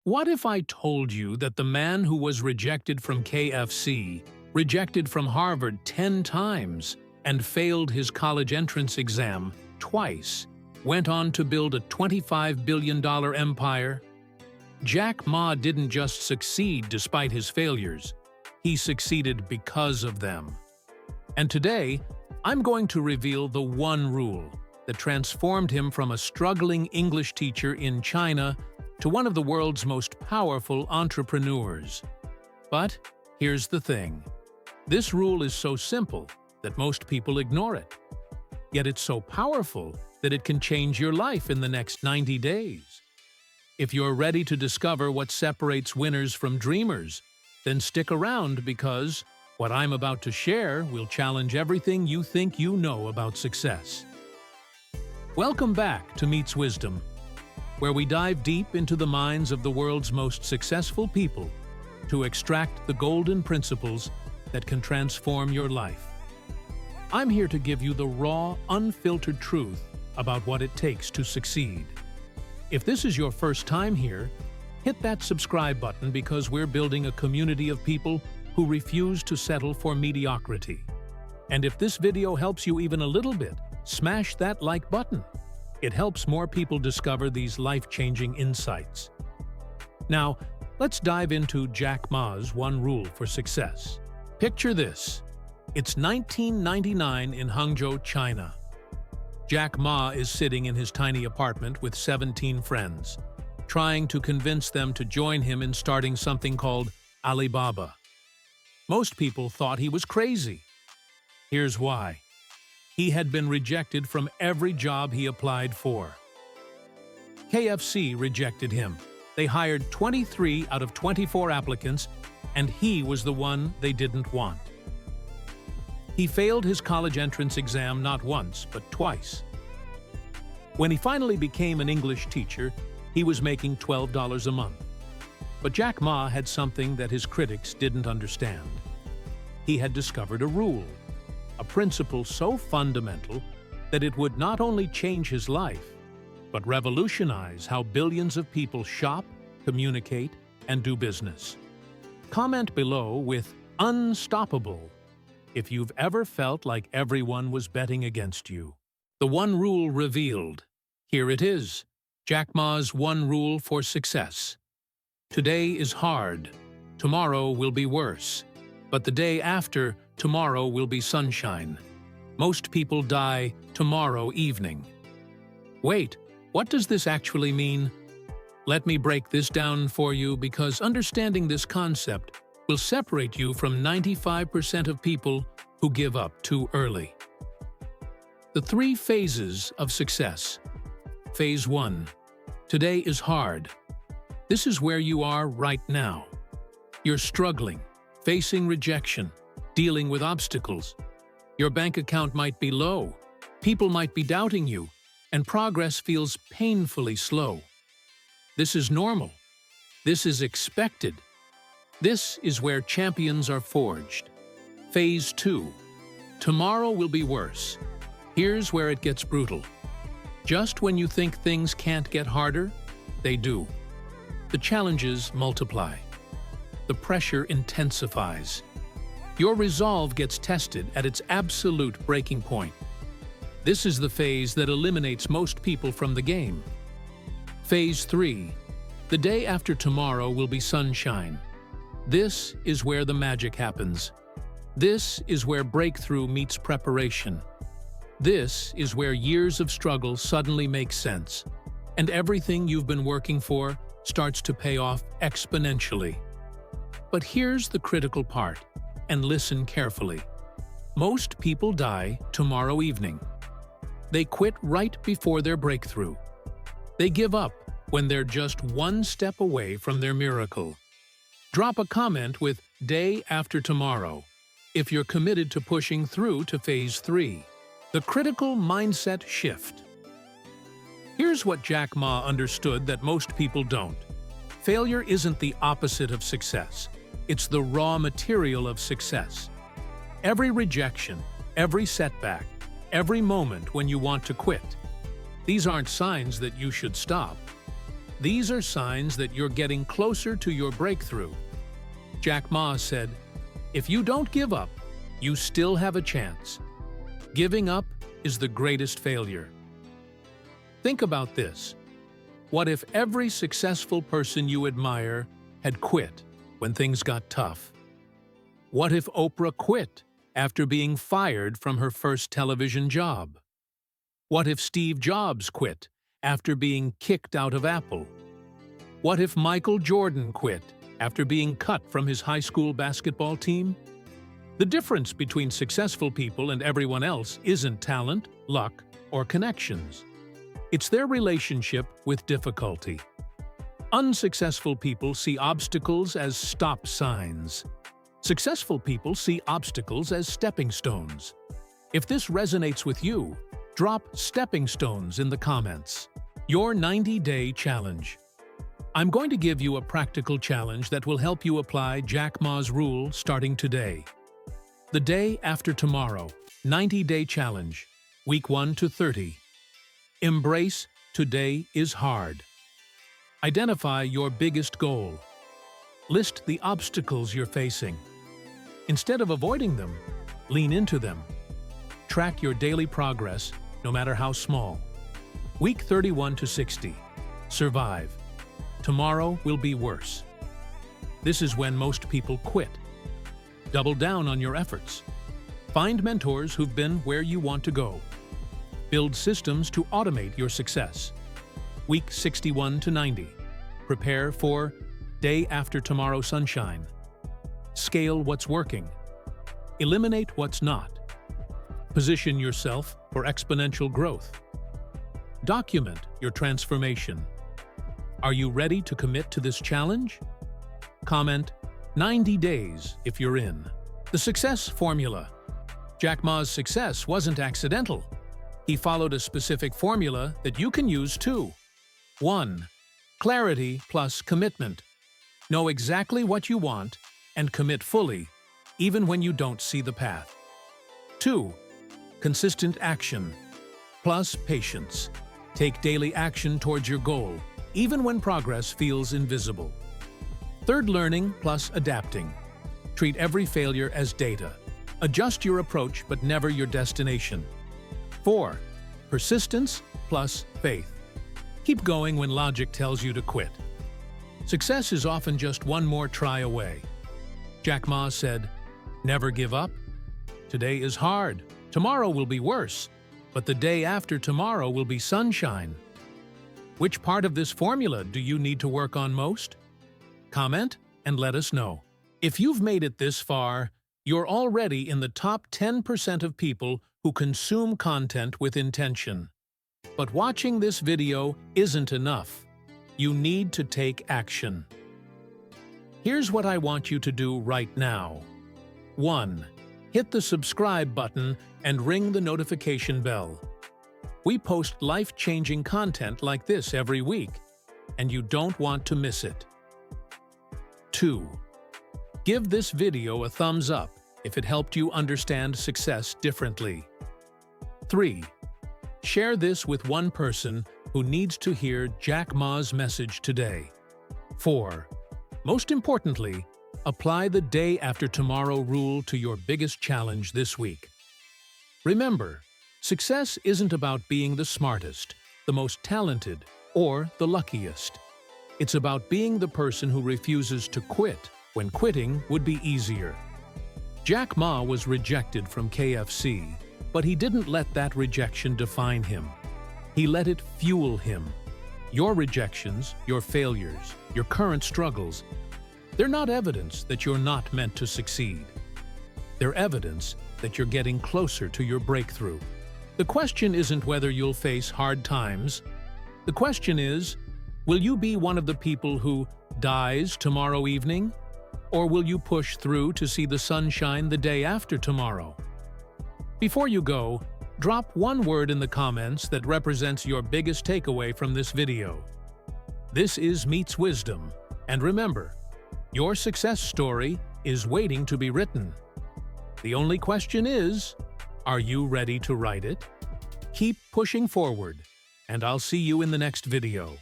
What if I told you that the man who was rejected from KFC, rejected from Harvard 10 times, and failed his college entrance exam twice, went on to build a $25 billion empire? Jack Ma didn't just succeed despite his failures, he succeeded because of them. And today, I'm going to reveal the one rule that transformed him from a struggling English teacher in China to one of the world's most powerful entrepreneurs. But here's the thing. This rule is so simple that most people ignore it. Yet it's so powerful that it can change your life in the next 90 days. If you're ready to discover what separates winners from dreamers, then stick around because what I'm about to share will challenge everything you think you know about success. Welcome back to Meets Wisdom, where we dive deep into the minds of the world's most successful people to extract the golden principles that can transform your life. I'm here to give you the raw, unfiltered truth about what it takes to succeed. If this is your first time here, hit that subscribe button because we're building a community of people who refuse to settle for mediocrity. And if this video helps you even a little bit, smash that like button. It helps more people discover these life-changing insights. Now, let's dive into Jack Ma's one rule for success. Picture this. It's 1999 in Hangzhou, China. Jack Ma is sitting in his tiny apartment with 17 friends, trying to convince them to join him in starting something called Alibaba. Most people thought he was crazy. Here's why. He had been rejected from every job he applied for. KFC rejected him. They hired 23 out of 24 applicants, and he was the one they didn't want. He failed his college entrance exam not once, but twice. When he finally became an English teacher, he was making $12 a month. But Jack Ma had something that his critics didn't understand. He had discovered a rule, a principle so fundamental that it would not only change his life, but revolutionize how billions of people shop, communicate, and do business. Comment below with "Unstoppable" if you've ever felt like everyone was betting against you. The one rule revealed. Here it is, Jack Ma's one rule for success. Today is hard. Tomorrow will be worse. But the day after, tomorrow will be sunshine. Most people die tomorrow evening. Wait, what does this actually mean? Let me break this down for you because understanding this concept will separate you from 95% of people who give up too early. The 3 phases of success. Phase 1. Today is hard. This is where you are right now. You're struggling, facing rejection, dealing with obstacles. Your bank account might be low, people might be doubting you, and progress feels painfully slow. This is normal. This is expected. This is where champions are forged. Phase 2. Tomorrow will be worse. Here's where it gets brutal. Just when you think things can't get harder, they do. The challenges multiply. The pressure intensifies. Your resolve gets tested at its absolute breaking point. This is the phase that eliminates most people from the game. Phase 3. The day after tomorrow will be sunshine. This is where the magic happens. This is where breakthrough meets preparation. This is where years of struggle suddenly make sense, and everything you've been working for starts to pay off exponentially. But here's the critical part, and listen carefully. Most people die tomorrow evening. They quit right before their breakthrough. They give up when they're just one step away from their miracle. Drop a comment with "day after tomorrow" if you're committed to pushing through to phase 3. The critical mindset shift. Here's what Jack Ma understood that most people don't. Failure isn't the opposite of success. It's the raw material of success. Every rejection, every setback, every moment when you want to quit. These aren't signs that you should stop. These are signs that you're getting closer to your breakthrough. Jack Ma said, "If you don't give up, you still have a chance. Giving up is the greatest failure." Think about this. What if every successful person you admire had quit when things got tough? What if Oprah quit after being fired from her first television job? What if Steve Jobs quit after being kicked out of Apple? What if Michael Jordan quit after being cut from his high school basketball team? The difference between successful people and everyone else isn't talent, luck, or connections. It's their relationship with difficulty. Unsuccessful people see obstacles as stop signs. Successful people see obstacles as stepping stones. If this resonates with you, drop stepping stones in the comments. Your 90-day challenge. I'm going to give you a practical challenge that will help you apply Jack Ma's rule starting today. The day after tomorrow, 90-day challenge, week 1 to 30. Embrace today is hard. Identify your biggest goal. List the obstacles you're facing. Instead of avoiding them, lean into them. Track your daily progress, no matter how small. Week 31 to 60. Survive. Tomorrow will be worse. This is when most people quit. Double down on your efforts. Find mentors who've been where you want to go. Build systems to automate your success. Week 61 to 90. Prepare for day after tomorrow sunshine. Scale what's working. Eliminate what's not. Position yourself for exponential growth. Document your transformation. Are you ready to commit to this challenge? Comment 90 days if you're in. The success formula. Jack Ma's success wasn't accidental. He followed a specific formula that you can use too. 1. Clarity plus commitment. Know exactly what you want and commit fully, even when you don't see the path. 2. Consistent action plus patience. Take daily action towards your goal, even when progress feels invisible. 3. Learning plus adapting. Treat every failure as data. Adjust your approach but never your destination. 4. Persistence plus faith. Keep going when logic tells you to quit. Success is often just one more try away. Jack Ma said, "Never give up. Today is hard. Tomorrow will be worse, but the day after tomorrow will be sunshine." Which part of this formula do you need to work on most? Comment and let us know. If you've made it this far, you're already in the top 10% of people who consume content with intention. But watching this video isn't enough. You need to take action. Here's what I want you to do right now. 1. Hit the subscribe button and ring the notification bell. We post life-changing content like this every week, and you don't want to miss it. 2. Give this video a thumbs up if it helped you understand success differently. 3. Share this with one person who needs to hear Jack Ma's message today. 4. Most importantly, apply the day after tomorrow rule to your biggest challenge this week. Remember, success isn't about being the smartest, the most talented, or the luckiest. It's about being the person who refuses to quit when quitting would be easier. Jack Ma was rejected from KFC, but he didn't let that rejection define him. He let it fuel him. Your rejections, your failures, your current struggles, they're not evidence that you're not meant to succeed. They're evidence that you're getting closer to your breakthrough. The question isn't whether you'll face hard times. The question is, will you be one of the people who dies tomorrow evening? Or will you push through to see the sunshine the day after tomorrow? Before you go, drop one word in the comments that represents your biggest takeaway from this video. This is Meets Wisdom, and remember, your success story is waiting to be written. The only question is, are you ready to write it? Keep pushing forward, and I'll see you in the next video.